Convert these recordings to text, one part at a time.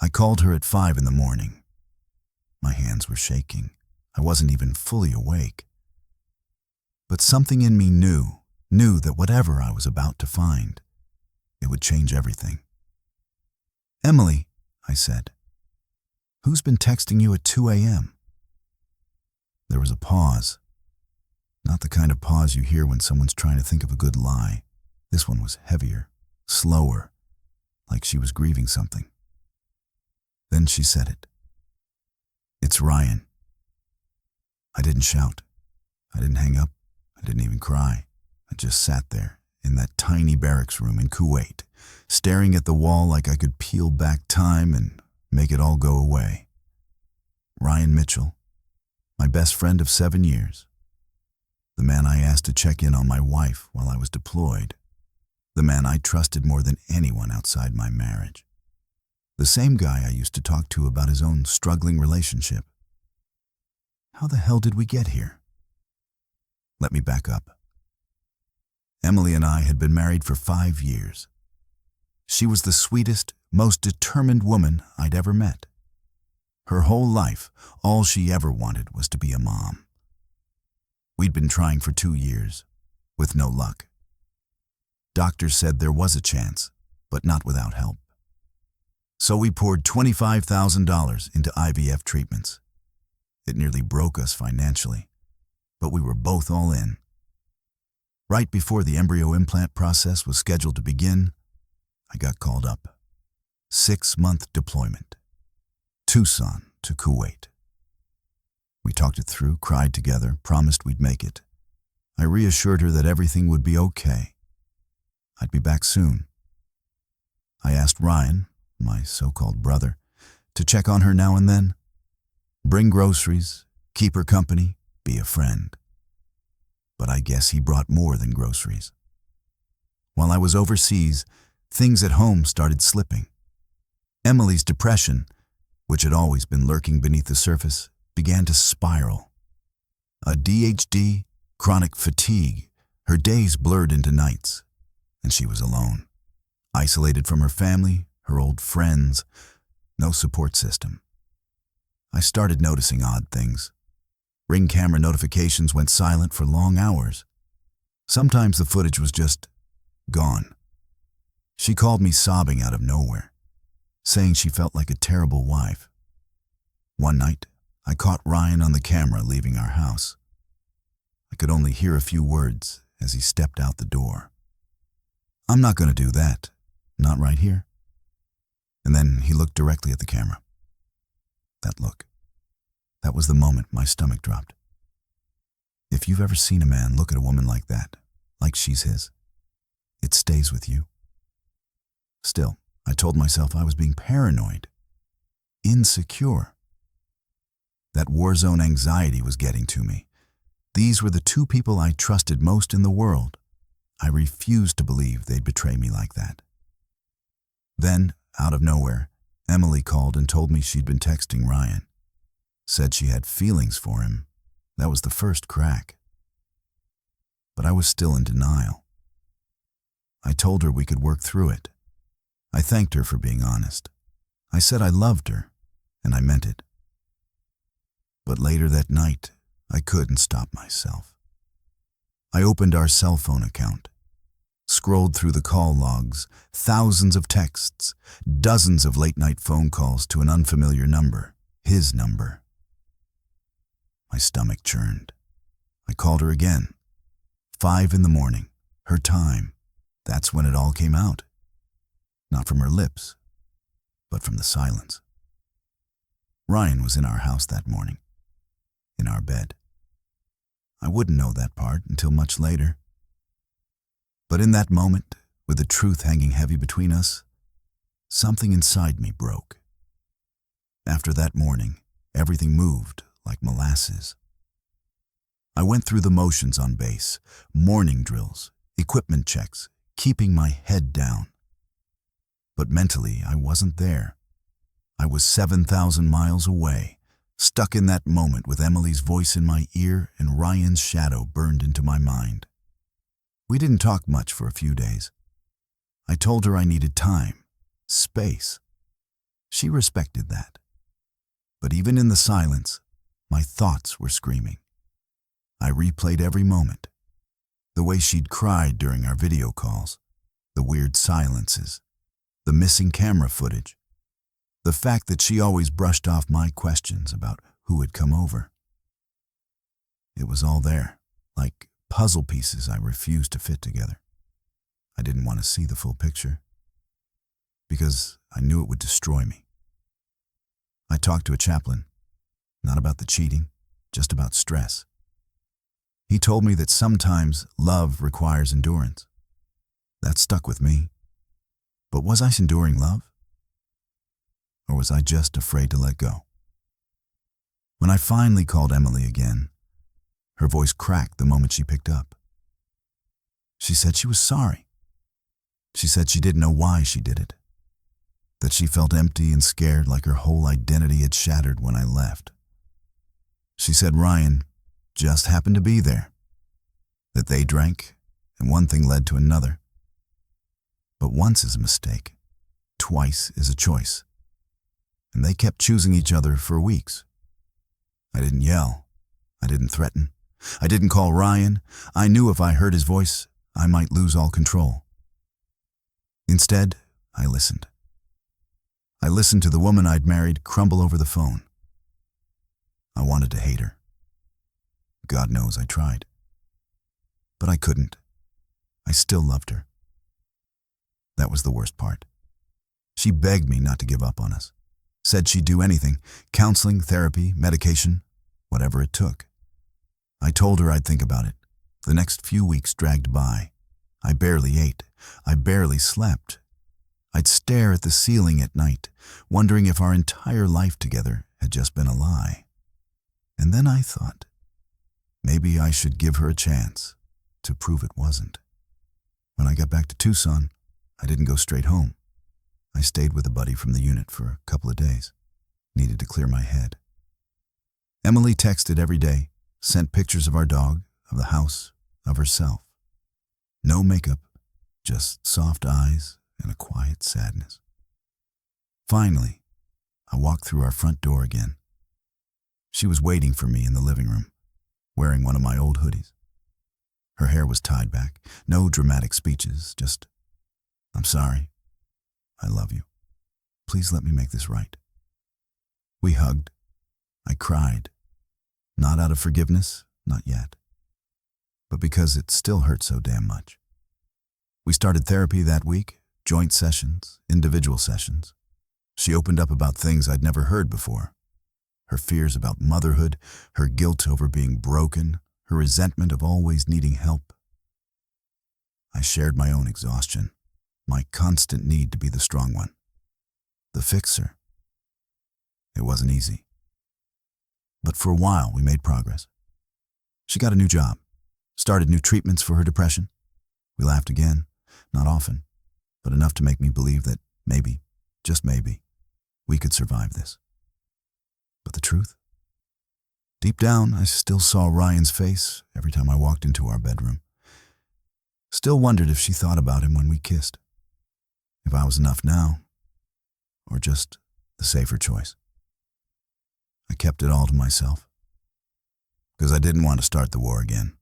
I called her at 5 in the morning. My hands were shaking. I wasn't even fully awake. But something in me knew that whatever I was about to find, it would change everything. "Emily," I said, "who's been texting you at 2 a.m.? There was a pause. Not the kind of pause you hear when someone's trying to think of a good lie. This one was heavier, slower, like she was grieving something. Then she said it. "It's Ryan." I didn't shout. I didn't hang up. I didn't even cry. I just sat there in that tiny barracks room in Kuwait, staring at the wall like I could peel back time and make it all go away. Ryan Mitchell, my best friend of 7 years. The man I asked to check in on my wife while I was deployed. The man I trusted more than anyone outside my marriage. The same guy I used to talk to about his own struggling relationship. How the hell did we get here? Let me back up. Emily and I had been married for 5 years. She was the sweetest, most determined woman I'd ever met. Her whole life, all she ever wanted was to be a mom. We'd been trying for 2 years, with no luck. Doctors said there was a chance, but not without help. So we poured $25,000 into IVF treatments. It nearly broke us financially, but we were both all in. Right before the embryo implant process was scheduled to begin, I got called up. 6-month deployment. Tucson to Kuwait. We talked it through, cried together, promised we'd make it. I reassured her that everything would be okay. I'd be back soon. I asked Ryan, my so-called brother, to check on her now and then. Bring groceries, keep her company, be a friend. But I guess he brought more than groceries. While I was overseas, things at home started slipping. Emily's depression, which had always been lurking beneath the surface, began to spiral. ADHD, chronic fatigue, her days blurred into nights, and she was alone, isolated from her family, her old friends, no support system. I started noticing odd things. Ring camera notifications went silent for long hours. Sometimes the footage was just gone. She called me sobbing out of nowhere, saying she felt like a terrible wife. One night, I caught Ryan on the camera leaving our house. I could only hear a few words as he stepped out the door. "I'm not going to do that. Not right here." And then he looked directly at the camera. That look. That was the moment my stomach dropped. If you've ever seen a man look at a woman like that, like she's his, it stays with you. Still, I told myself I was being paranoid, insecure. That war zone anxiety was getting to me. These were the 2 people I trusted most in the world. I refused to believe they'd betray me like that. Then, out of nowhere, Emily called and told me she'd been texting Ryan. Said she had feelings for him. That was the first crack. But I was still in denial. I told her we could work through it. I thanked her for being honest. I said I loved her, and I meant it. But later that night, I couldn't stop myself. I opened our cell phone account, scrolled through the call logs, thousands of texts, dozens of late-night phone calls to an unfamiliar number, his number. My stomach churned. I called her again. 5 in the morning, her time. That's when it all came out. Not from her lips, but from the silence. Ryan was in our house that morning, in our bed. I wouldn't know that part until much later. But in that moment, with the truth hanging heavy between us, something inside me broke. After that morning, everything moved like molasses. I went through the motions on base, morning drills, equipment checks, keeping my head down. But mentally, I wasn't there. I was 7,000 miles away, stuck in that moment with Emily's voice in my ear and Ryan's shadow burned into my mind. We didn't talk much for a few days. I told her I needed time, space. She respected that. But even in the silence, my thoughts were screaming. I replayed every moment. The way she'd cried during our video calls, the weird silences, the missing camera footage, the fact that she always brushed off my questions about who had come over. It was all there, like puzzle pieces I refused to fit together. I didn't want to see the full picture, because I knew it would destroy me. I talked to a chaplain, not about the cheating, just about stress. He told me that sometimes love requires endurance. That stuck with me. But was I enduring love? Or was I just afraid to let go? When I finally called Emily again, her voice cracked the moment she picked up. She said she was sorry. She said she didn't know why she did it, that she felt empty and scared, like her whole identity had shattered when I left. She said Ryan just happened to be there, that they drank, and one thing led to another. But once is a mistake, twice is a choice. And they kept choosing each other for weeks. I didn't yell. I didn't threaten. I didn't call Ryan. I knew if I heard his voice, I might lose all control. Instead, I listened. I listened to the woman I'd married crumble over the phone. I wanted to hate her. God knows I tried. But I couldn't. I still loved her. That was the worst part. She begged me not to give up on us. Said she'd do anything, counseling, therapy, medication, whatever it took. I told her I'd think about it. The next few weeks dragged by. I barely ate. I barely slept. I'd stare at the ceiling at night, wondering if our entire life together had just been a lie. And then I thought, maybe I should give her a chance to prove it wasn't. When I got back to Tucson, I didn't go straight home. I stayed with a buddy from the unit for a couple of days. Needed to clear my head. Emily texted every day, sent pictures of our dog, of the house, of herself. No makeup, just soft eyes and a quiet sadness. Finally, I walked through our front door again. She was waiting for me in the living room, wearing one of my old hoodies. Her hair was tied back, no dramatic speeches, just, "I'm sorry. I love you. Please let me make this right." We hugged. I cried. Not out of forgiveness, not yet, but because it still hurt so damn much. We started therapy that week, joint sessions, individual sessions. She opened up about things I'd never heard before. Her fears about motherhood, her guilt over being broken, her resentment of always needing help. I shared my own exhaustion, my constant need to be the strong one, the fixer. It wasn't easy. But for a while, we made progress. She got a new job, started new treatments for her depression. We laughed again, not often, but enough to make me believe that maybe, just maybe, we could survive this. But the truth? Deep down, I still saw Ryan's face every time I walked into our bedroom. Still wondered if she thought about him when we kissed. If I was enough now, or just the safer choice. I kept it all to myself, because I didn't want to start the war again.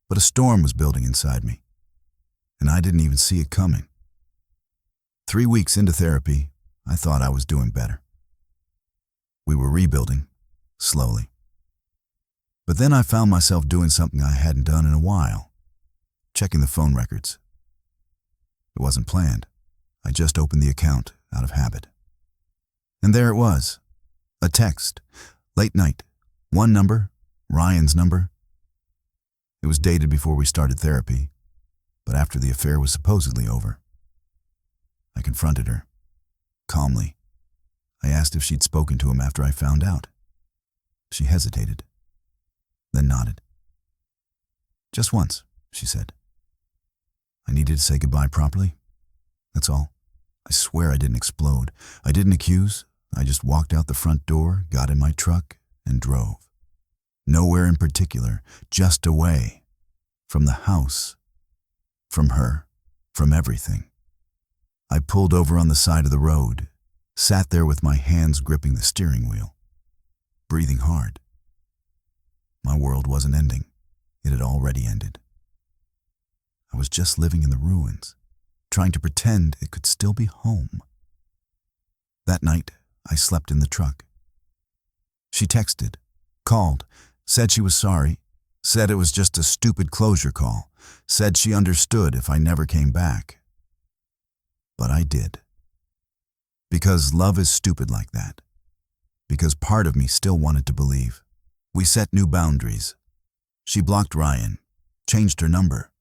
But a storm was building inside me, and I didn't even see it coming. 3 weeks into therapy, I thought I was doing better. We were rebuilding, slowly. But then I found myself doing something I hadn't done in a while, checking the phone records. It wasn't planned. I just opened the account out of habit. And there it was, a text, late night, one number, Ryan's number. It was dated before we started therapy, but after the affair was supposedly over. I confronted her, calmly. I asked if she'd spoken to him after I found out. She hesitated, then nodded. "Just once," she said. I needed to say goodbye properly. That's all. I swear I didn't explode. I didn't accuse. I just walked out the front door, got in my truck, and drove. Nowhere in particular, just away. From the house. From her. From everything. I pulled over on the side of the road, sat there with my hands gripping the steering wheel, breathing hard. My world wasn't ending. It had already ended. I was just living in the ruins, trying to pretend it could still be home. That night, I slept in the truck. She texted, called, said she was sorry, said it was just a stupid closure call, said she understood if I never came back. But I did. Because love is stupid like that. Because part of me still wanted to believe. We set new boundaries. She blocked Ryan, changed her number.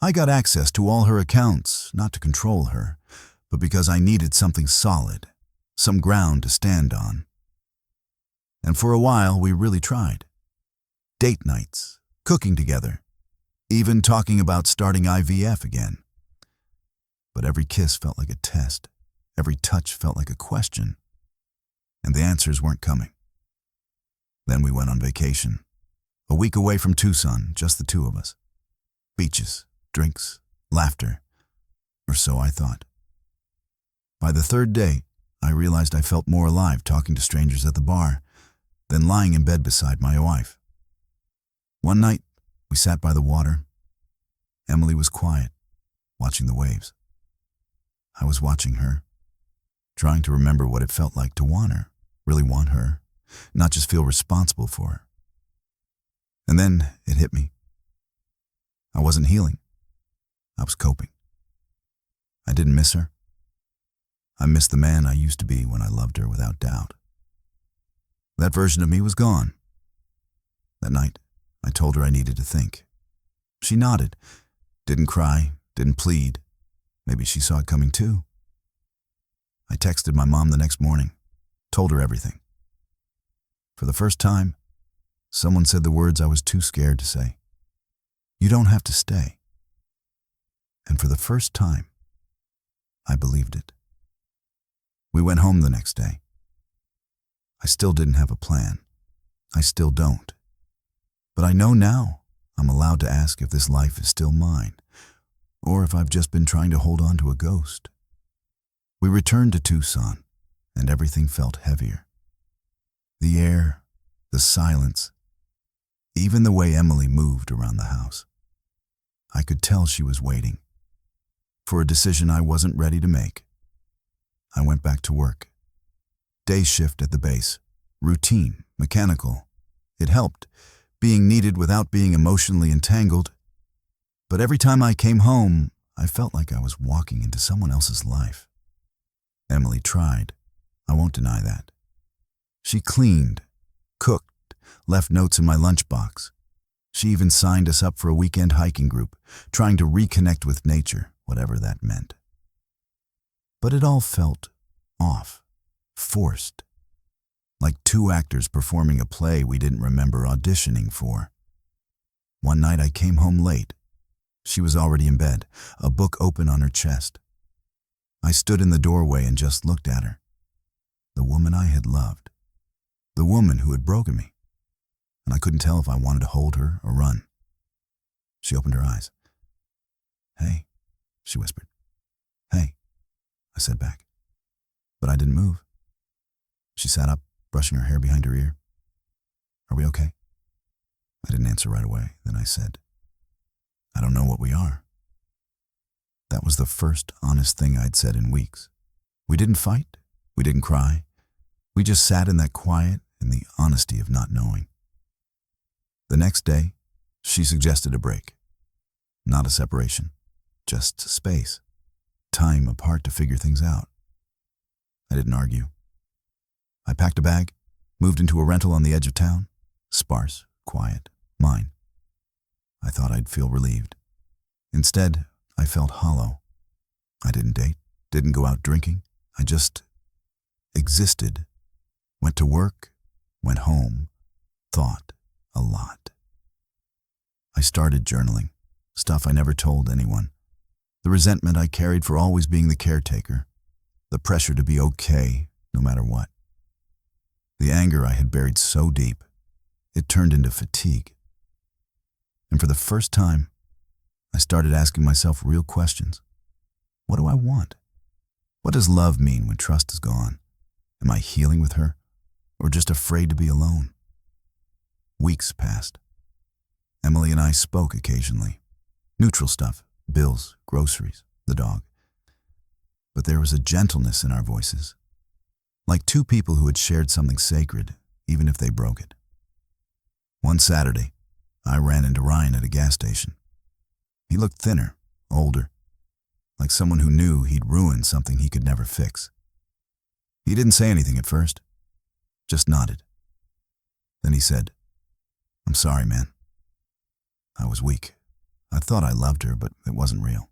I got access to all her accounts, not to control her, but because I needed something solid, some ground to stand on. And for a while, we really tried. Date nights, cooking together, even talking about starting IVF again. But every kiss felt like a test. Every touch felt like a question. And the answers weren't coming. Then we went on vacation. A week away from Tucson, just the two of us. Beaches, drinks, laughter. Or so I thought. By the third day, I realized I felt more alive talking to strangers at the bar than lying in bed beside my wife. One night, we sat by the water. Emily was quiet, watching the waves. I was watching her, trying to remember what it felt like to want her, really want her, not just feel responsible for her. And then it hit me. I wasn't healing. I was coping. I didn't miss her. I missed the man I used to be when I loved her without doubt. That version of me was gone. That night, I told her I needed to think. She nodded, didn't cry, didn't plead. Maybe she saw it coming too. I texted my mom the next morning, told her everything. For the first time, someone said the words I was too scared to say. You don't have to stay. And for the first time, I believed it. We went home the next day. I still didn't have a plan. I still don't. But I know now I'm allowed to ask if this life is still mine, or if I've just been trying to hold on to a ghost. We returned to Tucson, and everything felt heavier. The air, the silence, even the way Emily moved around the house. I could tell she was waiting for a decision I wasn't ready to make. I went back to work. Day shift at the base, routine, mechanical. It helped, being needed without being emotionally entangled. But every time I came home, I felt like I was walking into someone else's life. Emily tried. I won't deny that. She cleaned, cooked, left notes in my lunchbox. She even signed us up for a weekend hiking group, trying to reconnect with nature, whatever that meant. But it all felt off, forced, like two actors performing a play we didn't remember auditioning for. One night I came home late. She was already in bed, a book open on her chest. I stood in the doorway and just looked at her. The woman I had loved. The woman who had broken me. And I couldn't tell if I wanted to hold her or run. She opened her eyes. "Hey," she whispered. "Hey," I said back. But I didn't move. She sat up, brushing her hair behind her ear. "Are we okay?" I didn't answer right away. Then I said, "I don't know what we are." That was the first honest thing I'd said in weeks. We didn't fight. We didn't cry. We just sat in that quiet and the honesty of not knowing. The next day, she suggested a break. Not a separation, just space. Time apart to figure things out. I didn't argue. I packed a bag, moved into a rental on the edge of town. Sparse, quiet, mine. I thought I'd feel relieved. Instead, I felt hollow. I didn't date, didn't go out drinking. I just existed. Went to work, went home, thought a lot. I started journaling, stuff I never told anyone. The resentment I carried for always being the caretaker. The pressure to be okay, no matter what. The anger I had buried so deep, it turned into fatigue. And for the first time, I started asking myself real questions. What do I want? What does love mean when trust is gone? Am I healing with her, or just afraid to be alone? Weeks passed. Emily and I spoke occasionally. Neutral stuff, bills, groceries, the dog. But there was a gentleness in our voices, like two people who had shared something sacred, even if they broke it. One Saturday, I ran into Ryan at a gas station. He looked thinner, older, like someone who knew he'd ruined something he could never fix. He didn't say anything at first, just nodded. Then he said, "I'm sorry, man." I was weak. I thought I loved her, but it wasn't real.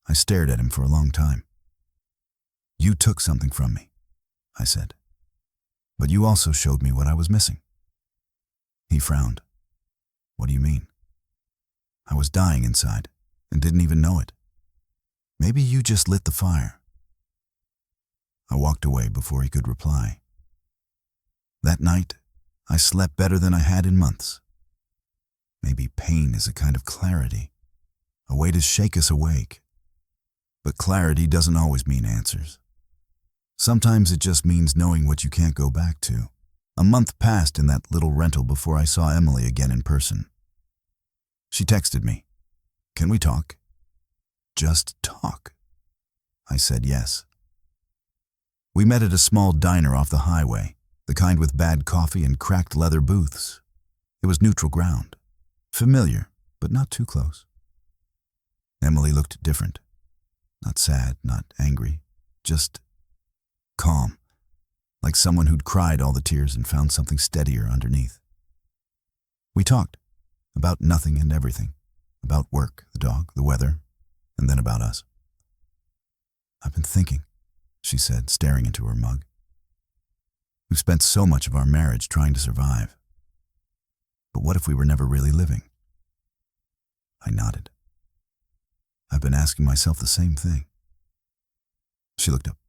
I stared at him for a long time. "You took something from me," I said. "But you also showed me what I was missing." He frowned. "What do you mean?" "I was dying inside and didn't even know it. Maybe you just lit the fire." I walked away before he could reply. That night, I slept better than I had in months. Maybe pain is a kind of clarity, a way to shake us awake. But clarity doesn't always mean answers. Sometimes it just means knowing what you can't go back to. A month passed in that little rental before I saw Emily again in person. She texted me, "Can we talk?" "Just talk." I said yes. We met at a small diner off the highway, the kind with bad coffee and cracked leather booths. It was neutral ground, familiar, but not too close. Emily looked different. Not sad, not angry, just calm, like someone who'd cried all the tears and found something steadier underneath. We talked about nothing and everything, about work, the dog, the weather, and then about us. "I've been thinking," she said, staring into her mug. "We've spent so much of our marriage trying to survive. But what if we were never really living?" I nodded. "I've been asking myself the same thing." She looked up.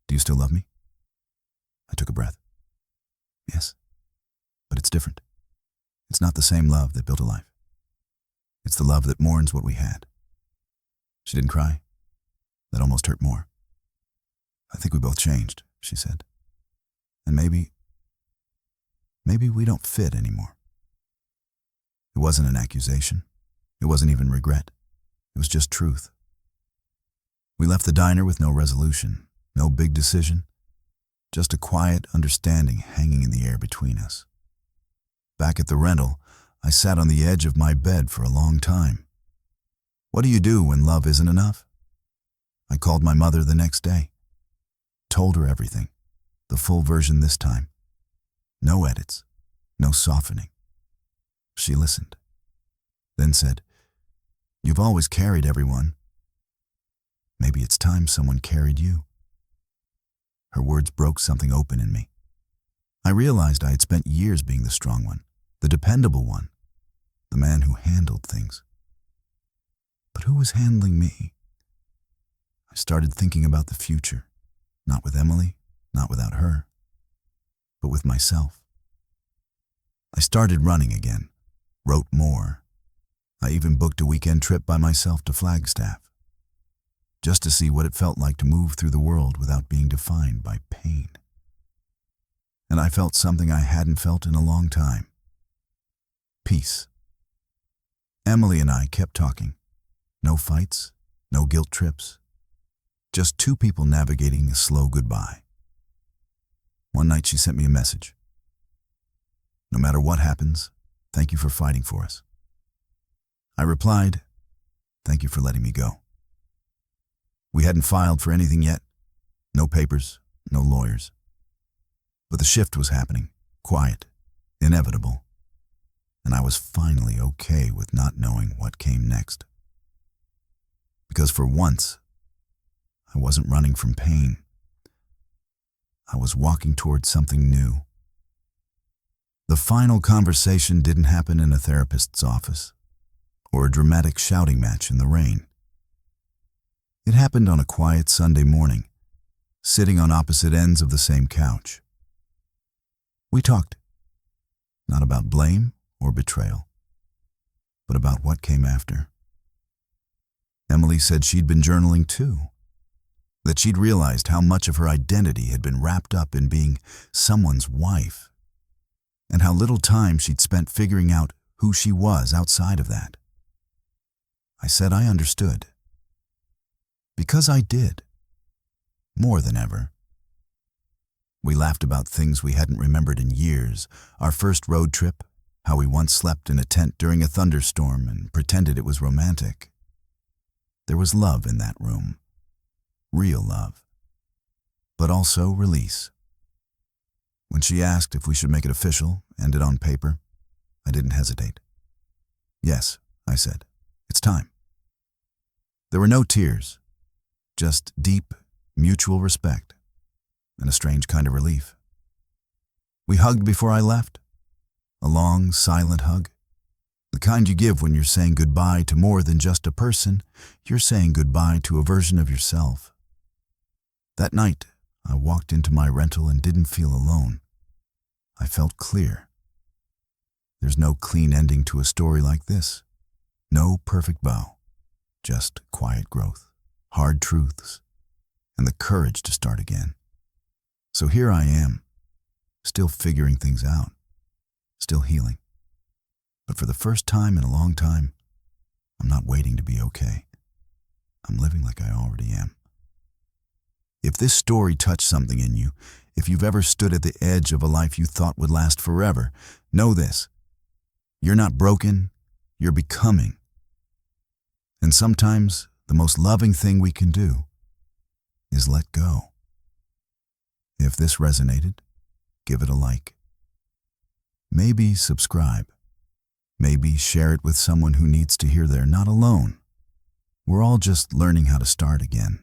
"Do you still love me?" I took a breath. "Yes, but it's different. It's not the same love that built a life. It's the love that mourns what we had." She didn't cry. That almost hurt more. "I think we both changed," she said. "And maybe we don't fit anymore." It wasn't an accusation. It wasn't even regret. It was just truth. We left the diner with no resolution, no big decision, just a quiet understanding hanging in the air between us. Back at the rental, I sat on the edge of my bed for a long time. What do you do when love isn't enough? I called my mother the next day, told her everything, the full version this time. No edits, no softening. She listened, then said, "You've always carried everyone. Maybe it's time someone carried you." Her words broke something open in me. I realized I had spent years being the strong one, the dependable one, the man who handled things. But who was handling me? I started thinking about the future, not with Emily, not without her, but with myself. I started running again, wrote more. I even booked a weekend trip by myself to Flagstaff, just to see what it felt like to move through the world without being defined by pain. And I felt something I hadn't felt in a long time. Peace. Emily and I kept talking. No fights, no guilt trips. Just two people navigating a slow goodbye. One night she sent me a message. "No matter what happens, thank you for fighting for us." I replied, "Thank you for letting me go." We hadn't filed for anything yet. No papers, no lawyers. But the shift was happening, quiet, inevitable. And I was finally okay with not knowing what came next. Because for once, I wasn't running from pain. I was walking towards something new. The final conversation didn't happen in a therapist's office or a dramatic shouting match in the rain. It happened on a quiet Sunday morning, sitting on opposite ends of the same couch. We talked, not about blame or betrayal, but about what came after. Emily said she'd been journaling too. that she'd realized how much of her identity had been wrapped up in being someone's wife, and how little time she'd spent figuring out who she was outside of that. I said I understood. Because I did. More than ever. We laughed about things we hadn't remembered in years, our first road trip, how we once slept in a tent during a thunderstorm and pretended it was romantic. There was love in that room. Real love. But also release. When she asked if we should make it official, end it on paper, I didn't hesitate. Yes, I said. It's time. There were no tears, just deep, mutual respect and a strange kind of relief. We hugged before I left, a long, silent hug, the kind you give when you're saying goodbye to more than just a person. You're saying goodbye to a version of yourself. That night, I walked into my rental and didn't feel alone. I felt clear. There's no clean ending to a story like this. No perfect bow. Just quiet growth, hard truths, and the courage to start again. So here I am, still figuring things out, still healing. But for the first time in a long time, I'm not waiting to be okay. I'm living like I already am. If this story touched something in you, if you've ever stood at the edge of a life you thought would last forever, know this. You're not broken, you're becoming. And sometimes the most loving thing we can do is let go. If this resonated, give it a like. Maybe subscribe. Maybe share it with someone who needs to hear they're not alone. We're all just learning how to start again.